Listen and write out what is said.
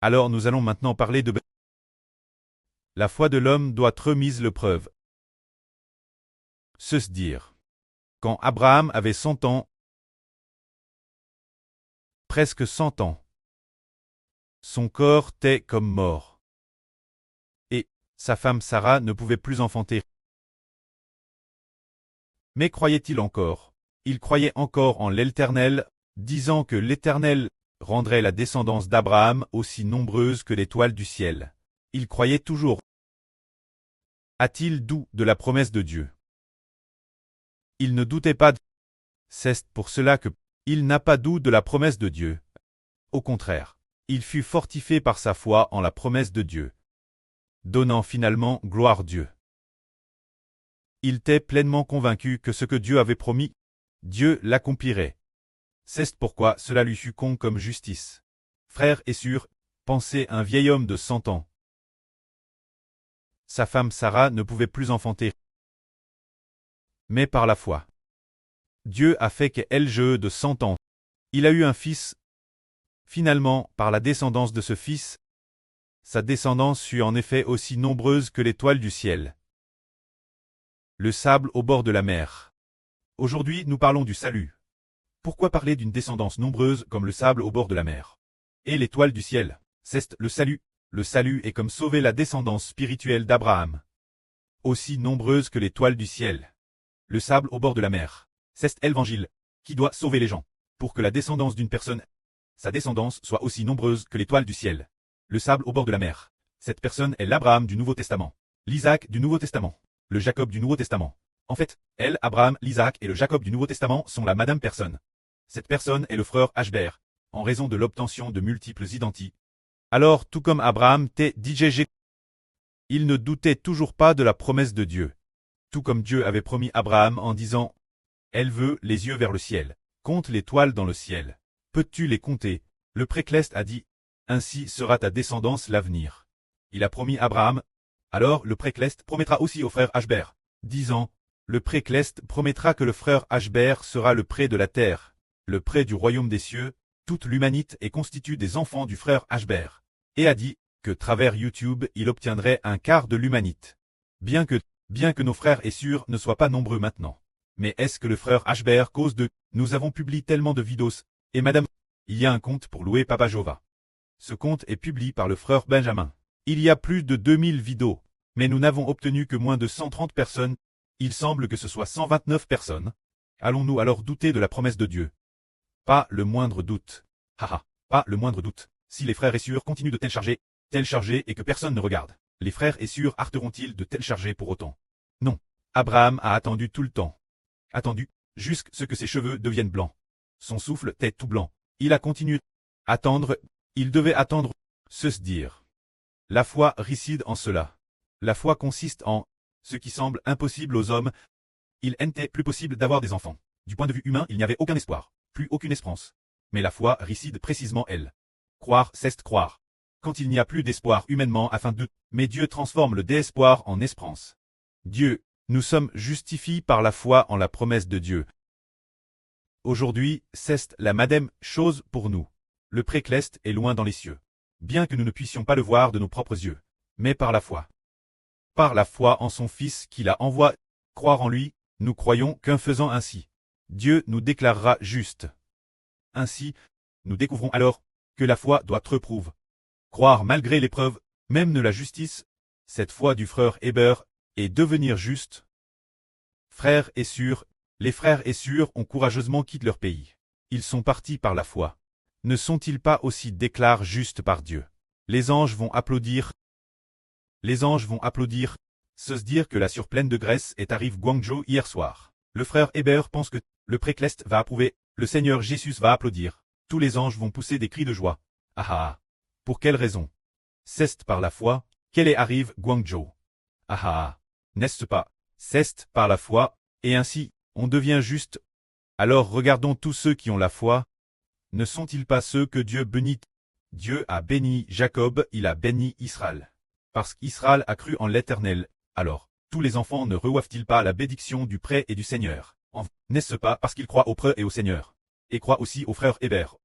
Alors nous allons maintenant parler de la foi de l'homme doit être mise à l'épreuve. Se dire. Quand Abraham avait 100 ans, presque 100 ans, son corps était comme mort. Et sa femme Sarah ne pouvait plus enfanter. Mais croyait-il encore? Il croyait encore en l'Éternel, disant que l'Éternel rendrait la descendance d'Abraham aussi nombreuse que l'étoile du ciel. Il croyait toujours. A-t-il doute de la promesse de Dieu? Il ne doutait pas. C'est pour cela que il n'a pas doute de la promesse de Dieu. Au contraire, il fut fortifié par sa foi en la promesse de Dieu, donnant finalement gloire à Dieu. Il était pleinement convaincu que ce que Dieu avait promis, Dieu l'accomplirait. C'est pourquoi cela lui fut con comme justice. Frère et sœurs, pensez un vieil homme de 100 ans. Sa femme Sarah ne pouvait plus enfanter. Mais par la foi, Dieu a fait qu'elle jeune de 100 ans. Il a eu un fils. Finalement, par la descendance de ce fils, sa descendance fut en effet aussi nombreuse que l'étoile du ciel. Le sable au bord de la mer. Aujourd'hui, nous parlons du salut. Pourquoi parler d'une descendance nombreuse comme le sable au bord de la mer? Et l'étoile du ciel, c'est le salut. Le salut est comme sauver la descendance spirituelle d'Abraham. Aussi nombreuse que l'étoile du ciel. Le sable au bord de la mer, c'est l'évangile, qui doit sauver les gens, pour que la descendance d'une personne, sa descendance soit aussi nombreuse que l'étoile du ciel. Le sable au bord de la mer. Cette personne est l'Abraham du Nouveau Testament, l'Isaac du Nouveau Testament, le Jacob du Nouveau Testament. En fait, elle, Abraham, l'Isaac et le Jacob du Nouveau Testament sont la madame personne. Cette personne est le frère Ashbert, en raison de l'obtention de multiples identités. Alors, tout comme Abraham TDGG, il ne doutait toujours pas de la promesse de Dieu. Tout comme Dieu avait promis Abraham en disant « Elle veut les yeux vers le ciel, compte l'étoile dans le ciel. Peux-tu les compter ?» Le précleste a dit « Ainsi sera ta descendance l'avenir. » Il a promis Abraham. Alors le précleste promettra aussi au frère Ashbert, disant « Le précleste promettra que le frère Ashbert sera le près de la terre, le près du royaume des cieux. Toute l'humanité est constituée des enfants du frère Ashbert. » Et a dit que travers YouTube il obtiendrait un quart de l'humanité. Bien que nos frères et sœurs ne soient pas nombreux maintenant. Mais est-ce que le frère Ashbert cause de « Nous avons publié tellement de vidéos, et madame, il y a un compte pour louer Papa Jova. » Ce compte est publié par le frère Benjamin. Il y a plus de 2000 vidéos, mais nous n'avons obtenu que moins de 130 personnes. Il semble que ce soit 129 personnes. Allons-nous alors douter de la promesse de Dieu? Pas le moindre doute. Haha, pas le moindre doute. Si les frères et sœurs continuent de télécharger et que personne ne regarde, les frères et sœurs arrêteront-ils de télécharger pour autant? Non. Abraham a attendu tout le temps. Attendu, jusqu'à ce que ses cheveux deviennent blancs. Son souffle était tout blanc. Il a continué. Attendre, il devait attendre. Se dire. La foi réside en cela. La foi consiste en ce qui semble impossible aux hommes. Il n'était plus possible d'avoir des enfants. Du point de vue humain, il n'y avait aucun espoir, plus aucune espérance. Mais la foi réside précisément elle. Croire, c'est croire. Quand il n'y a plus d'espoir humainement afin de... Mais Dieu transforme le désespoir en espérance. Dieu, nous sommes justifiés par la foi en la promesse de Dieu. Aujourd'hui, c'est la madame chose pour nous. Le précleste est loin dans les cieux. Bien que nous ne puissions pas le voir de nos propres yeux. Mais par la foi. Par la foi en son Fils qu'il a envoyé. Croire en lui, nous croyons qu'en faisant ainsi, Dieu nous déclarera justes. Ainsi, nous découvrons alors que la foi doit être prouve. Croire malgré l'épreuve, même de la justice, cette foi du frère Héber, et devenir juste. Frères et sœurs, les frères et sœurs ont courageusement quitté leur pays. Ils sont partis par la foi. Ne sont-ils pas aussi déclarés justes par Dieu? Les anges vont applaudir. Les anges vont applaudir. Se dire que la surpleine de Grèce est arrivée Guangzhou hier soir. Le frère Héber pense que le précleste va approuver. Le Seigneur Jésus va applaudir. Tous les anges vont pousser des cris de joie. Ah ah. Pour quelle raison? C'est par la foi qu'elle est arrive Guangzhou. Ah ah. N'est-ce pas? C'est par la foi, et ainsi, on devient juste. Alors regardons tous ceux qui ont la foi. Ne sont-ils pas ceux que Dieu bénit? Dieu a béni Jacob, il a béni Israël. Parce qu'Israël a cru en l'Éternel, alors, tous les enfants ne reçoivent-ils pas la bénédiction du près et du Seigneur? N'est-ce pas parce qu'ils croient au près et au Seigneur? Et croient aussi au frère Héber.